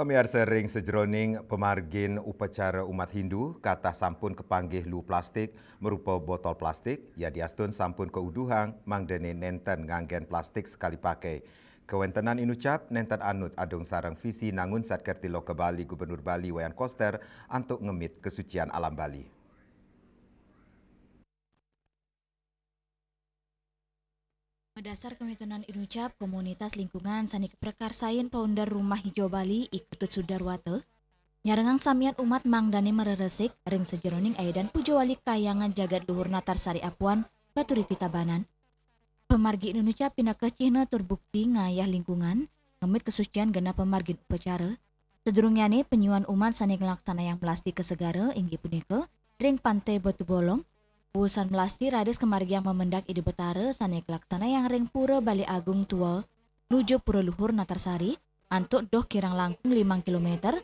Pamirsa ring sejroning pemargin upacara umat Hindu kata sampun kepanggih lu plastik merupa botol plastik ya diastun sampun keuduhang mangdene nenten nganggen plastik sekali pakai. Kewentenan inucap nenten anut adung sarang visi nangun satkerti loka Bali Gubernur Bali Wayan Koster untuk ngemit kesucian alam Bali. Dasar Kementerian Inucap Komunitas Lingkungan Sani Keprekarsain Founder Rumah Hijau Bali Ikutut Sudarwate nyarengang samian umat mangdane mereresik ring sejeroning aedan pujawali kayangan jagat luhur Natar Sari Apuan Baturiti Tabanan. Pemargi Inucap pindah ke Cina terbukti ngayah lingkungan ngemit kesucian genap pemargin upacara. Sedurungyane penyuan umat sani ngelaksana yang plastik ke segara inggih punika ring pantai Batu Bolong. Urusan melasti rades kemargi yang memendak ide betara sane kelaksana yang ring pura Bali Agung tua nuju pura luhur Natarsari antuk doh kirang langkung 5 km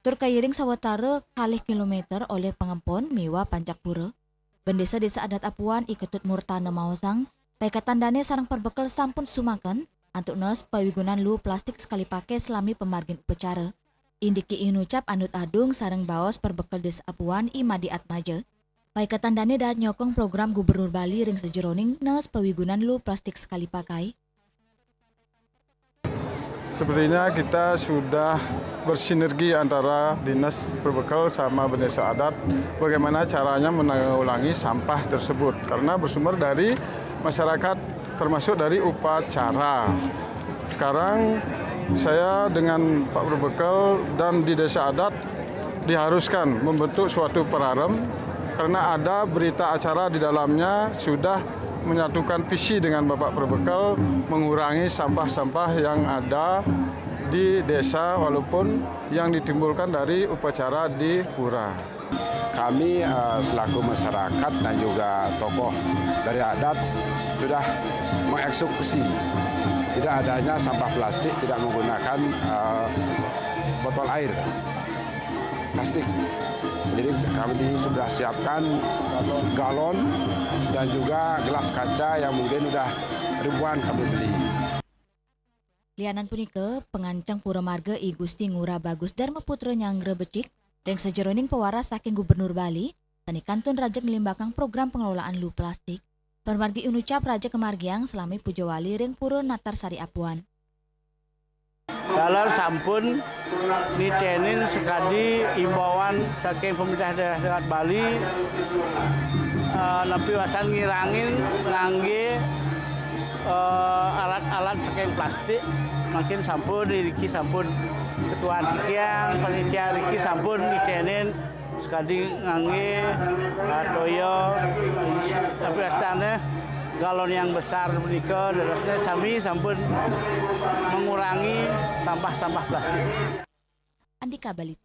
tur kairing sawatara kalih kilometer oleh pengempon miwa pancak pura. Bendesa-desa adat Apuan ikutut murtana maosang paikatandane sarang perbekal sampun sumaken antuk nes pawigunan lu plastik sekali pakai selami pemargin upacara. Indiki inucap anut adung sarang baos perbekal desa Apuan imadi atmaja. Paikatandane dahat nyokong program Gubernur Bali ring sejeroning nes pawigunan lu plastik sekali pakai. Sepertinya kita sudah bersinergi antara Dinas Perbekal sama Bendesa Adat bagaimana caranya menanggulangi sampah tersebut karena bersumber dari masyarakat termasuk dari upacara. Sekarang saya dengan Pak Perbekal dan di Desa Adat diharuskan membentuk suatu perarem karena ada berita acara di dalamnya sudah menyatukan visi dengan Bapak Perbekal mengurangi sampah-sampah yang ada di desa walaupun yang ditimbulkan dari upacara di pura. Kami selaku masyarakat dan juga tokoh dari adat sudah mengeksekusi tidak adanya sampah plastik, tidak menggunakan botol air plastik. Jadi kami sudah siapkan galon dan juga gelas kaca yang mungkin sudah ribuan kami beli. Lianan punika pengancang Pura Marga I Gusti Ngurah Bagus Dharma Putra Nyangre Becik ring sejeroning pewaras saking Gubernur Bali tani kantun Raja ngelimbakang program pengelolaan lu plastik. Permargi inucap Raja Kemargiang selami pujawali ring Pura Natar Sari Apuan. Dalam sampun nitenin sekali imbauan saking pemerintah daerah Bali nepi wasan ngirangin ngangge alat-alat saking plastik makin sampun diriki sampun ketuaan Rikiang panitia Riki sampun nitenin sekali ngangge toyo tapi astana galon yang besar menikah, darasnya kami sampun mengurangi sampah-sampah plastik. Andika Bali.